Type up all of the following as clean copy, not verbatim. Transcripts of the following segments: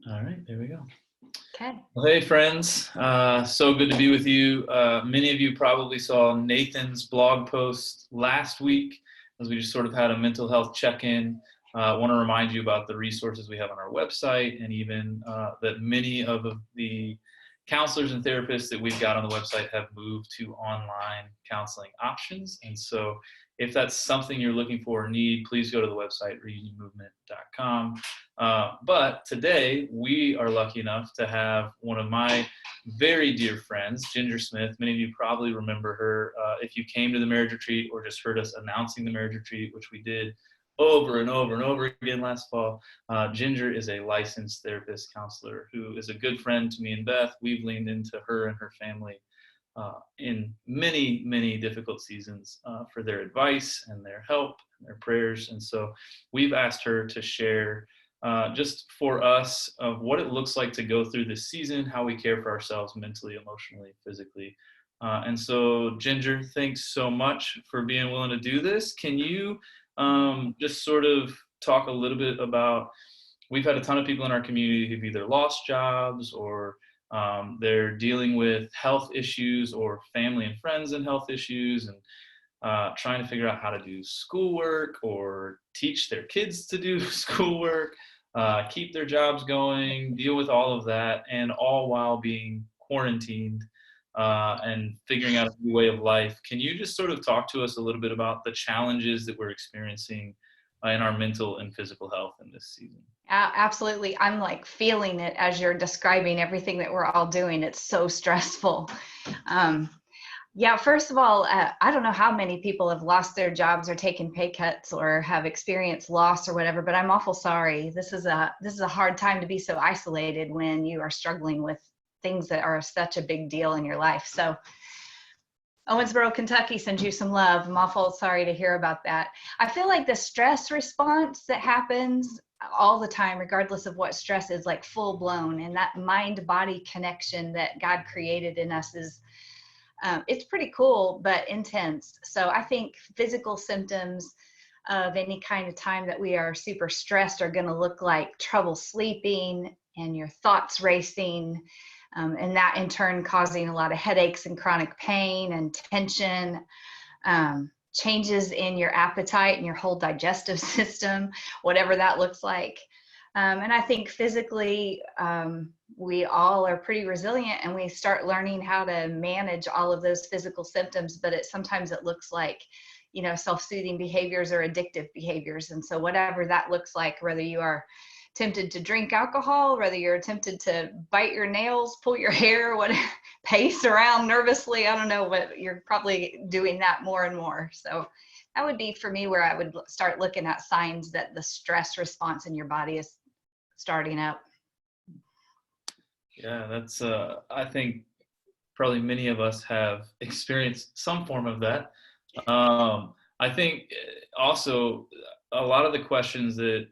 All right, there we go. Okay. Well, hey, friends. So good to be with you. Many of you probably saw Nathan's blog post last week as we just sort of had a mental health check-in. I want to remind you about the resources we have on our website, and even that many of the counselors and therapists that we've got on the website have moved to online counseling options. And so if that's something you're looking for or need, please go to the website, reunionmovement.com. But today we are lucky enough to have one of my very dear friends, Ginger Smith. Many of you probably remember her if you came to the marriage retreat or just heard us announcing the marriage retreat, which we did over and over and over again last fall. Ginger is a licensed therapist counselor who is a good friend to me and Beth. We've leaned into her and her family in many, many difficult seasons for their advice and their help and their prayers. And so we've asked her to share just for us of what it looks like to go through this season, how we care for ourselves mentally, emotionally, physically. And so, Ginger, thanks so much for being willing to do this. Can you just sort of talk a little bit about, we've had a ton of people in our community who've either lost jobs or they're dealing with health issues or family and friends and health issues, and trying to figure out how to do schoolwork or teach their kids to do schoolwork, keep their jobs going, deal with all of that, and all while being quarantined and figuring out a new way of life. Can you just sort of talk to us a little bit about the challenges that we're experiencing in our mental and physical health in this season? Absolutely. I'm like feeling it as you're describing everything that we're all doing. It's so stressful. Um, yeah, first of all, I don't know how many people have lost their jobs or taken pay cuts or have experienced loss or whatever, but I'm awful sorry. This is a hard time to be so isolated when you are struggling with things that are such a big deal in your life. So Owensboro, Kentucky sends you some love. I'm awful sorry to hear about that. I feel like the stress response that happens all the time, regardless of what stress is, like full blown, and that mind body connection that God created in us is it's pretty cool, but intense. So I think physical symptoms of any kind of time that we are super stressed are going to look like trouble sleeping and your thoughts racing, and that in turn causing a lot of headaches and chronic pain and tension, changes in your appetite and your whole digestive system, whatever that looks like. And I think physically, we all are pretty resilient, and we start learning how to manage all of those physical symptoms, but sometimes it looks like, self-soothing behaviors or addictive behaviors. And so whatever that looks like, whether you are tempted to drink alcohol, whether you're tempted to bite your nails, pull your hair, pace around nervously, I don't know, but you're probably doing that more and more. So that would be for me where I would start looking at signs that the stress response in your body is starting up. Yeah, that's, I think probably many of us have experienced some form of that. I think also a lot of the questions that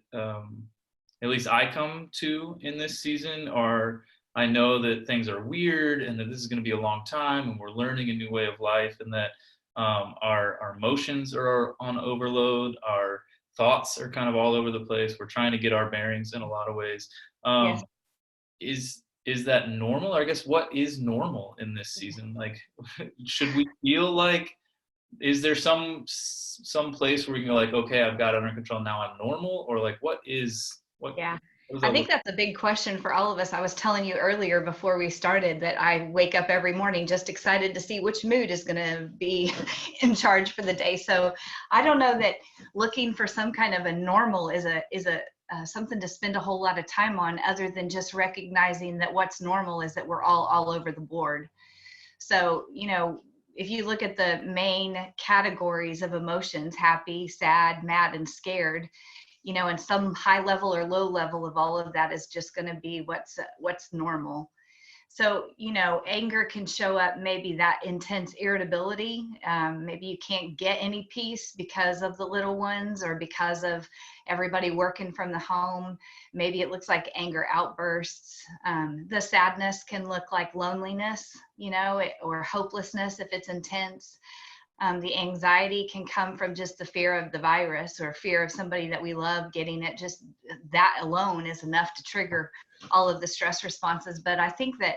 at least I come to in this season are, I know that things are weird and that this is going to be a long time and we're learning a new way of life, and that our emotions are on overload, our thoughts are kind of all over the place. We're trying to get our bearings in a lot of ways. Yes. Is that normal? Or I guess what is normal in this season? Like, should we feel like, is there some place where we can go like, okay, I've got it under control now, I'm normal? Or like, what Yeah. does I that think look that's a big question for all of us. I was telling you earlier before we started that I wake up every morning just excited to see which mood is going to be in charge for the day. So I don't know that looking for some kind of a normal is a something to spend a whole lot of time on, other than just recognizing that what's normal is that we're all over the board. So, if you look at the main categories of emotions, happy, sad, mad, and scared, and some high level or low level of all of that is just going to be what's normal. So, anger can show up, maybe that intense irritability. Maybe you can't get any peace because of the little ones or because of everybody working from the home. Maybe it looks like anger outbursts. The sadness can look like loneliness, or hopelessness if it's intense. The anxiety can come from just the fear of the virus or fear of somebody that we love getting it. Just that alone is enough to trigger all of the stress responses. But I think that,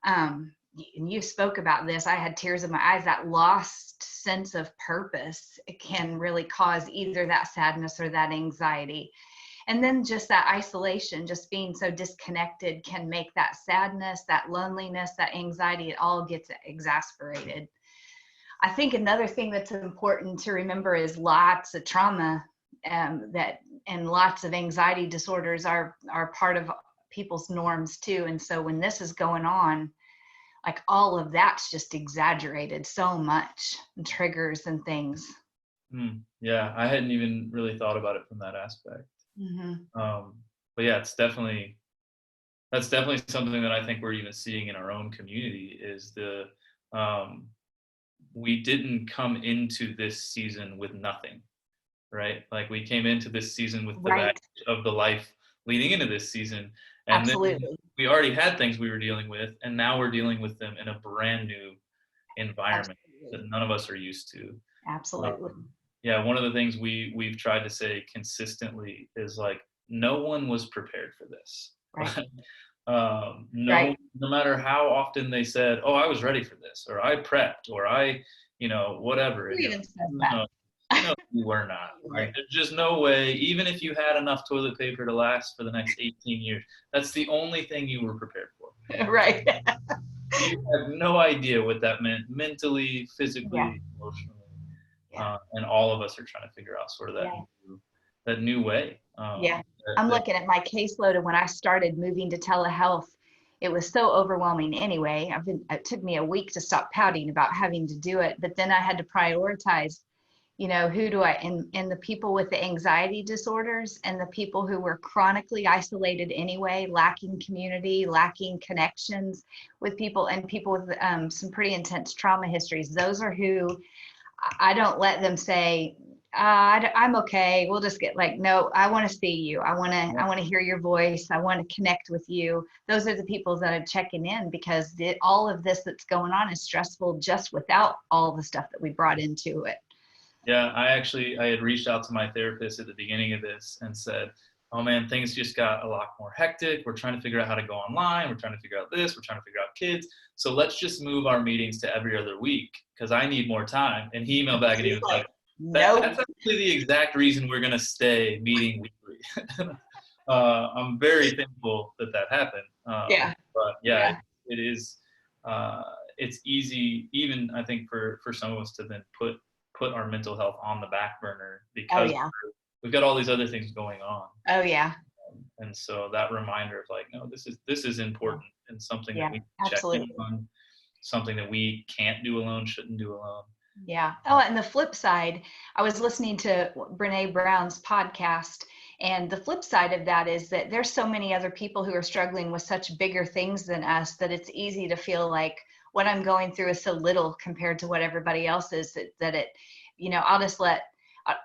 and you spoke about this, I had tears in my eyes, that lost sense of purpose, it can really cause either that sadness or that anxiety. And then just that isolation, just being so disconnected, can make that sadness, that loneliness, that anxiety, it all gets exasperated. I think another thing that's important to remember is lots of trauma, that and lots of anxiety disorders are part of people's norms too. And so when this is going on, like all of that's just exaggerated so much, and triggers and things. Yeah, I hadn't even really thought about it from that aspect. But yeah, that's definitely something that I think we're even seeing in our own community is we didn't come into this season with nothing, right? Like we came into this season with the Right. baggage of the life leading into this season. And then Absolutely. we already had things we were dealing with, and now we're dealing with them in a brand new environment Absolutely. that none of us are used to. Absolutely. Yeah, one of the things we've tried to say consistently is like no one was prepared for this. Right. No, Right. no matter how often they said, "Oh, I was ready for this," or "I prepped," or "I, whatever," Who and you're even says like, that? "No, no, you were not." Like, there's just no way. Even if you had enough toilet paper to last for the next 18 years, that's the only thing you were prepared for. Right. You have no idea what that meant mentally, Yeah. physically, emotionally. Yeah. And all of us are trying to figure out sort of Yeah. that new way. Yeah. I'm looking at my caseload, and when I started moving to telehealth, it was so overwhelming anyway. It took me a week to stop pouting about having to do it, but then I had to prioritize, who do and the people with the anxiety disorders and the people who were chronically isolated anyway, lacking community, lacking connections with people, and people with some pretty intense trauma histories. Those are who I don't let them say, I'm okay. We'll just get like, no, I want to see you. I want to hear your voice. I want to connect with you. Those are the people that I'm checking in, because all of this that's going on is stressful just without all the stuff that we brought into it. Yeah, I had reached out to my therapist at the beginning of this and said, "Oh man, things just got a lot more hectic. We're trying to figure out how to go online. We're trying to figure out this. We're trying to figure out kids. So let's just move our meetings to every other week because I need more time." And he emailed back and he She's was like, like, nope. "That's actually the exact reason we're going to stay meeting weekly." I'm very thankful that happened. Yeah. But yeah, Yeah. it is. Uh, it's easy, even I think for some of us to then put our mental health on the back burner Oh because yeah. we've got all these other things going on. Oh yeah. And so that reminder of like, no, this is Yeah. important and something that Yeah. we check in Absolutely. on, something that we can't do alone, shouldn't do alone. Yeah. Oh, and the flip side, I was listening to Brene Brown's podcast, and the flip side of that is that there's so many other people who are struggling with such bigger things than us that it's easy to feel like what I'm going through is so little compared to what everybody else is, that it,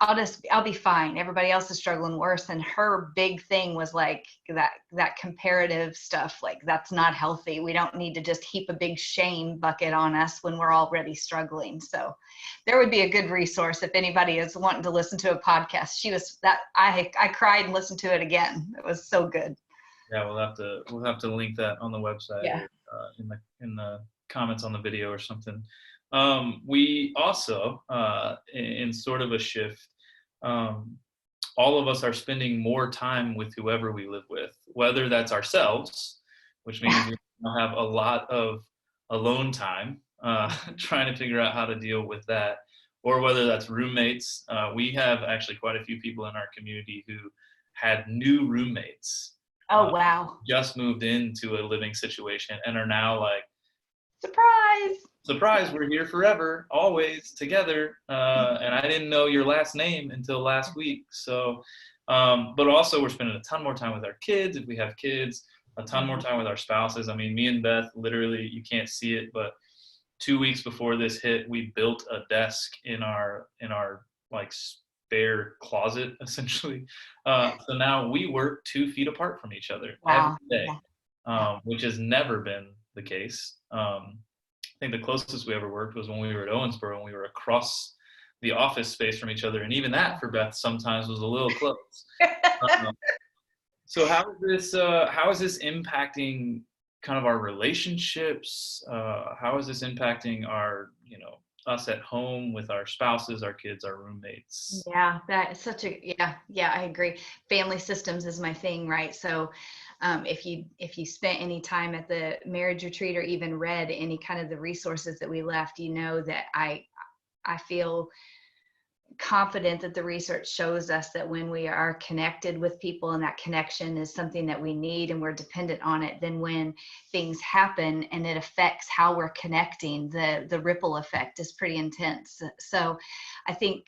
I'll be fine. Everybody else is struggling worse. And her big thing was like that comparative stuff. Like, that's not healthy. We don't need to just heap a big shame bucket on us when we're already struggling. So there would be a good resource if anybody is wanting to listen to a podcast. I cried and listened to it again. It was so good. Yeah, we'll have to link that on the website Yeah. or in the comments on the video or something. We also, in sort of a shift, all of us are spending more time with whoever we live with, whether that's ourselves, which means we have a lot of alone time, trying to figure out how to deal with that, or whether that's roommates. We have actually quite a few people in our community who had new roommates, Oh, wow. just moved into a living situation and are now like, Surprise. surprise, we're here forever, always together. And I didn't know your last name until last week. So, but also we're spending a ton more time with our kids if we have kids, a ton more time with our spouses. I mean, me and Beth, literally, you can't see it, but 2 weeks before this hit, we built a desk in our like spare closet, essentially. So now we work 2 feet apart from each other every Wow. day, Yeah. Yeah. which has never been the case. think the closest we ever worked was when we were at Owensboro, and we were across the office space from each other. And even that for Beth sometimes was a little close. So how is this impacting kind of our relationships? How is this impacting our, us at home with our spouses, our kids, our roommates? Yeah, that is such a, yeah, I agree. Family systems is my thing, right? So if you spent any time at the marriage retreat or even read any kind of the resources that we left, you know that I feel confident that the research shows us that when we are connected with people and that connection is something that we need and we're dependent on it, then when things happen and it affects how we're connecting, the ripple effect is pretty intense. So I think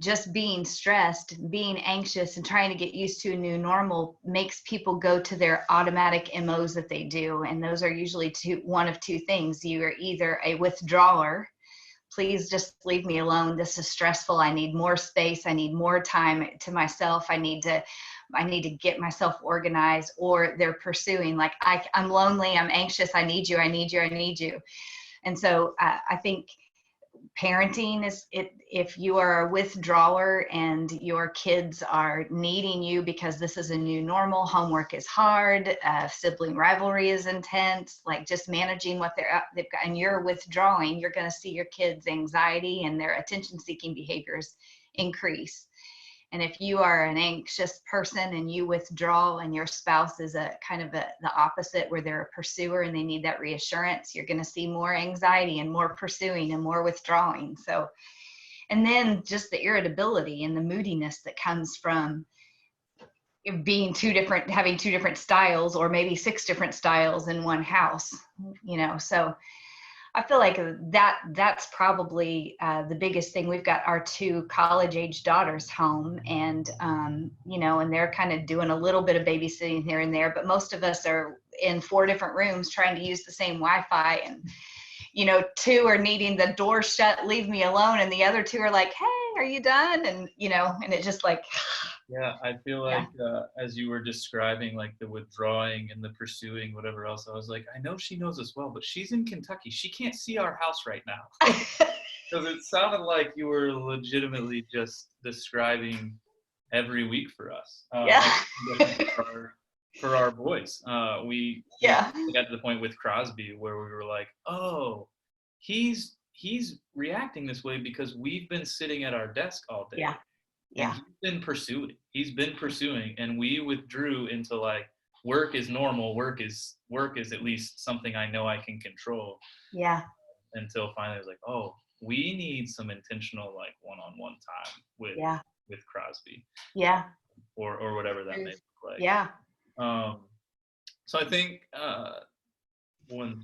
just being stressed, being anxious, and trying to get used to a new normal makes people go to their automatic MOs that they do. And those are usually one of two things. You are either a withdrawer, please just leave me alone, this is stressful, I need more space, I need more time to myself, I need to get myself organized. Or they're pursuing, like, I'm lonely, I'm anxious, I need you, I need you, I need you. And so I think parenting is it. If you are a withdrawer and your kids are needing you because this is a new normal, homework is hard, sibling rivalry is intense, like just managing what they've got, and you're withdrawing, you're going to see your kids' anxiety and their attention-seeking behaviors increase. And if you are an anxious person and you withdraw and your spouse is a kind of the opposite, where they're a pursuer and they need that reassurance, you're going to see more anxiety and more pursuing and more withdrawing. So, and then just the irritability and the moodiness that comes from being having two different styles, or maybe 6 different styles in one house, so I feel like that's probably the biggest thing. We've got our 2 college-age daughters home, and and they're kind of doing a little bit of babysitting here and there, but most of us are in 4 different rooms trying to use the same Wi-Fi, and 2 are needing the door shut, leave me alone, and the other 2 are like, hey, are you done? And and it just like Yeah, I feel like as you were describing, like the withdrawing and the pursuing, whatever else, I was like, I know she knows us well, but she's in Kentucky. She can't see our house right now. Because it sounded like you were legitimately just describing every week for us. For our boys. We got to the point with Crosby where we were like, oh, he's reacting this way because we've been sitting at our desk all day. Yeah. And he's been pursuing, and we withdrew into like, work is normal, work is at least something I know I can control. Yeah. Until finally I was like, oh, we need some intentional, like, one-on-one time with Crosby. Yeah. Or whatever that may look like. Yeah. So I think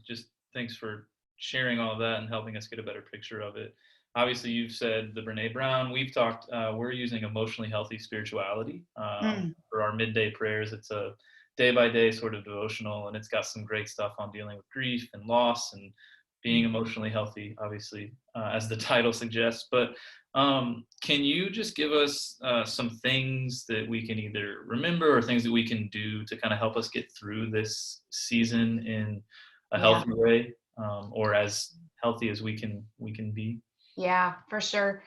just thanks for sharing all of that and helping us get a better picture of it. Obviously, you've said the Brene Brown. We've talked, we're using emotionally healthy spirituality for our midday prayers. It's a day-by-day sort of devotional, and it's got some great stuff on dealing with grief and loss and being emotionally healthy, obviously, as the title suggests. But can you just give us some things that we can either remember or things that we can do to kind of help us get through this season in a healthy way, or as healthy as we can be? Yeah, for sure.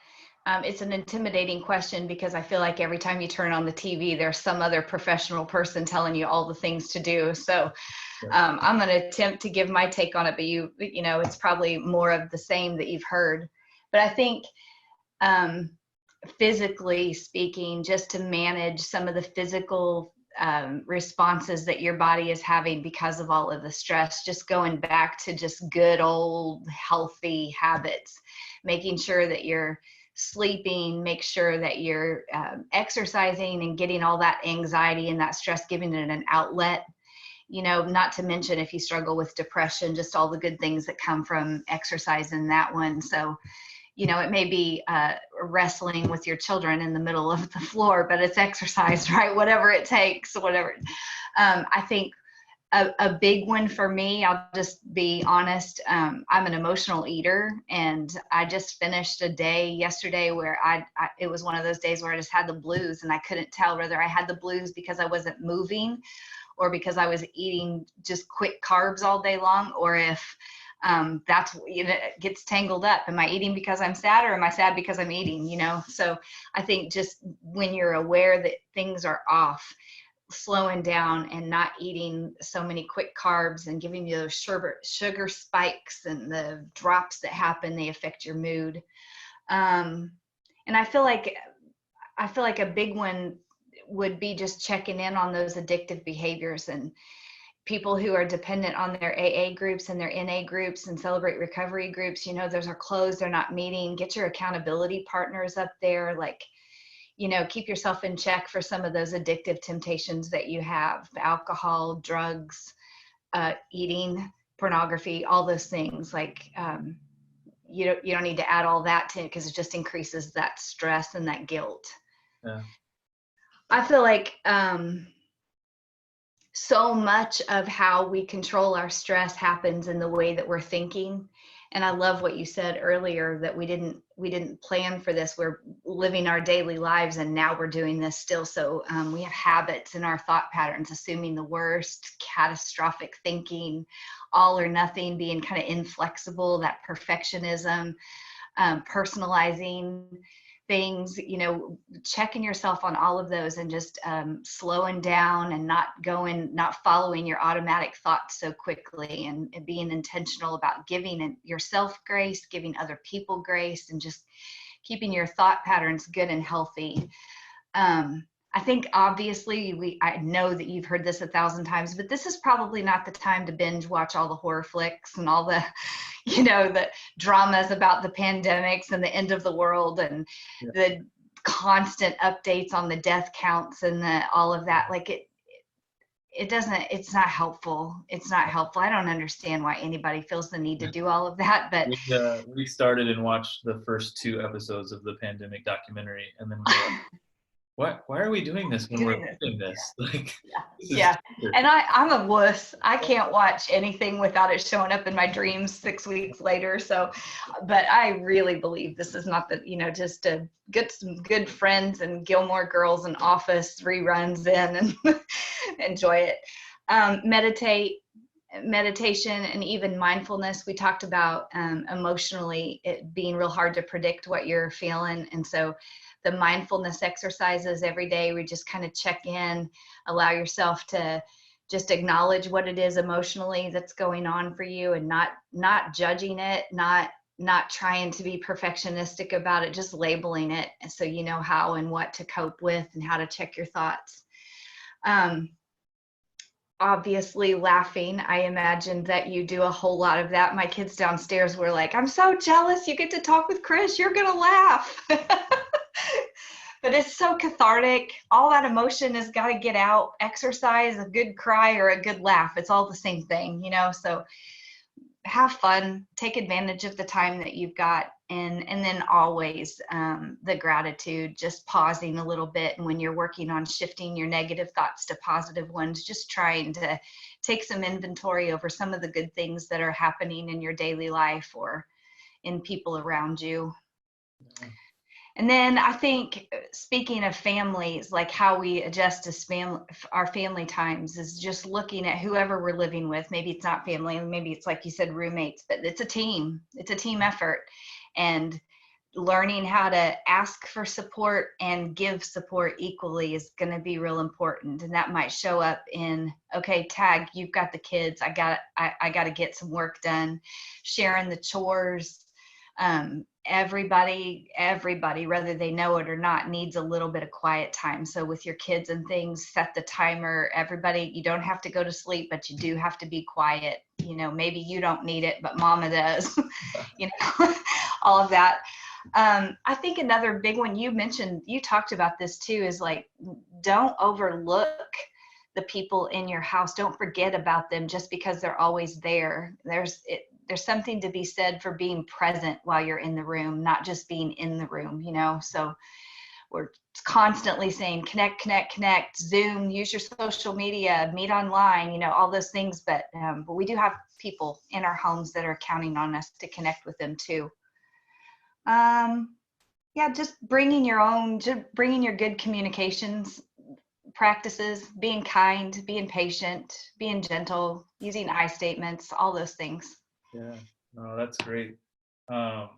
It's an intimidating question because I feel like every time you turn on the TV, there's some other professional person telling you all the things to do. So I'm going to attempt to give my take on it, but it's probably more of the same that you've heard. But I think physically speaking, just to manage some of the physical responses that your body is having because of all of the stress, just going back to just good old healthy habits, making sure that you're sleeping, make sure that you're exercising and getting all that anxiety and that stress, giving it an outlet. Not to mention if you struggle with depression, just all the good things that come from exercise in that one. So it may be wrestling with your children in the middle of the floor, but it's exercise, right? Whatever it takes, whatever. I think a big one for me, I'll just be honest, I'm an emotional eater, and I just finished a day yesterday where it was one of those days where I just had the blues, and I couldn't tell whether I had the blues because I wasn't moving or because I was eating just quick carbs all day long, or if That's, it gets tangled up. Am I eating because I'm sad, or am I sad because I'm eating, So I think just when you're aware that things are off, slowing down and not eating so many quick carbs and giving you those sugar spikes and the drops that happen, they affect your mood. And I feel like a big one would be just checking in on those addictive behaviors, and people who are dependent on their AA groups and their NA groups and Celebrate Recovery groups. Those are closed, they're not meeting. Get your accountability partners up there, keep yourself in check for some of those addictive temptations that you have: alcohol, drugs, eating, pornography, all those things. You don't need to add all that to it, because it just increases that stress and that guilt. Yeah. I feel like so much of how we control our stress happens in the way that we're thinking. And I love what you said earlier, that we didn't plan for this. We're living our daily lives, and now we're doing this still. So we have habits in our thought patterns, assuming the worst, catastrophic thinking, all or nothing, being kind of inflexible, that perfectionism, personalizing things, checking yourself on all of those, and just slowing down and not following your automatic thoughts so quickly, and being intentional about giving yourself grace, giving other people grace, and just keeping your thought patterns good and healthy. I think obviously I know that you've heard this 1,000 times, but this is probably not the time to binge watch all the horror flicks and all the, the dramas about the pandemics and the end of the world, and the constant updates on the death counts and all of that. It's not helpful. It's not helpful. I don't understand why anybody feels the need to do all of that, but we started and watched the first 2 episodes of the pandemic documentary, and then we were like, why are we doing this when we're doing this? Yeah. And I'm a wuss. I can't watch anything without it showing up in my dreams 6 weeks later. So, but I really believe this is not just to get some good Friends and Gilmore Girls and Office reruns in and enjoy it. Meditation and even mindfulness. We talked about emotionally it being real hard to predict what you're feeling. And so the mindfulness exercises every day, we just kind of check in, allow yourself to just acknowledge what it is emotionally that's going on for you, and not judging it, not trying to be perfectionistic about it, just labeling it so you know how and what to cope with and how to check your thoughts. Obviously laughing. I imagine that you do a whole lot of that. My kids downstairs were like, I'm so jealous you get to talk with Chris, you're gonna laugh. But it's so cathartic. All that emotion has got to get out. Exercise, a good cry or a good laugh, it's all the same thing, so have fun, take advantage of the time that you've got, and then always the gratitude, just pausing a little bit, and when you're working on shifting your negative thoughts to positive ones, just trying to take some inventory over some of the good things that are happening in your daily life or in people around you. And then I think, speaking of families, like how we adjust as our family times is just looking at whoever we're living with. Maybe it's not family, maybe it's, like you said, roommates, but it's a team. It's a team effort. And learning how to ask for support and give support equally is going to be real important. And that might show up in, okay, Tag, you've got the kids. I got to get some work done. Sharing the chores. Everybody, whether they know it or not, needs a little bit of quiet time. So with your kids and things, set the timer. Everybody, you don't have to go to sleep, but you do have to be quiet. Maybe you don't need it, but mama does. All of that. I think another big one you mentioned, you talked about this too, is don't overlook the people in your house. Don't forget about them just because they're always there. There's something to be said for being present while you're in the room, not just being in the room, So we're constantly saying connect, Zoom, use your social media, meet online, all those things. But we do have people in our homes that are counting on us to connect with them too. Just bringing your good communications practices, being kind, being patient, being gentle, using I statements, all those things. Yeah. Oh, that's great. Um,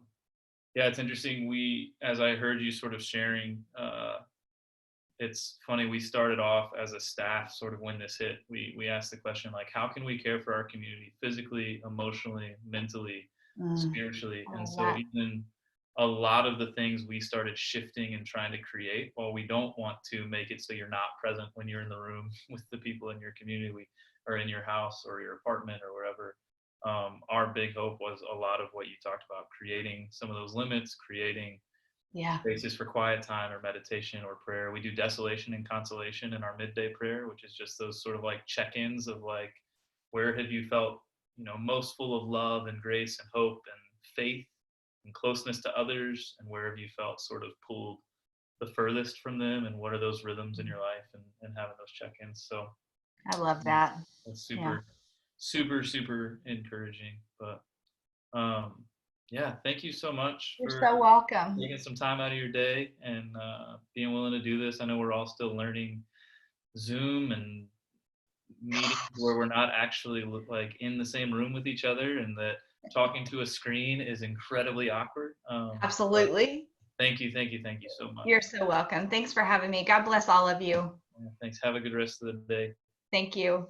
yeah, it's interesting. As I heard you sort of sharing, it's funny. We started off as a staff, sort of when this hit. We asked the question like, how can we care for our community physically, emotionally, mentally, Mm, spiritually? I And love so that. even a lot of the things we started shifting and trying to create, while we don't want to make it so you're not present when you're in the room with the people in your community or in your house or your apartment or wherever. Our big hope was a lot of what you talked about, creating some of those limits, creating Yeah. spaces for quiet time or meditation or prayer. We do desolation and consolation in our midday prayer, which is just those sort of like check-ins of like, where have you felt, most full of love and grace and hope and faith and closeness to others, and where have you felt sort of pulled the furthest from them, and what are those rhythms in your life, and having those check-ins. So I love that. that's Yeah. super, super, super encouraging. But yeah, thank you so much You're for so welcome. taking some time out of your day and being willing to do this. I know we're all still learning Zoom and meetings where we're not actually like in the same room with each other, and that talking to a screen is incredibly awkward. But Absolutely. thank you, thank you, thank you so much. You're so welcome. Thanks for having me. God bless all of you. Thanks. Have a good rest of the day. Thank you.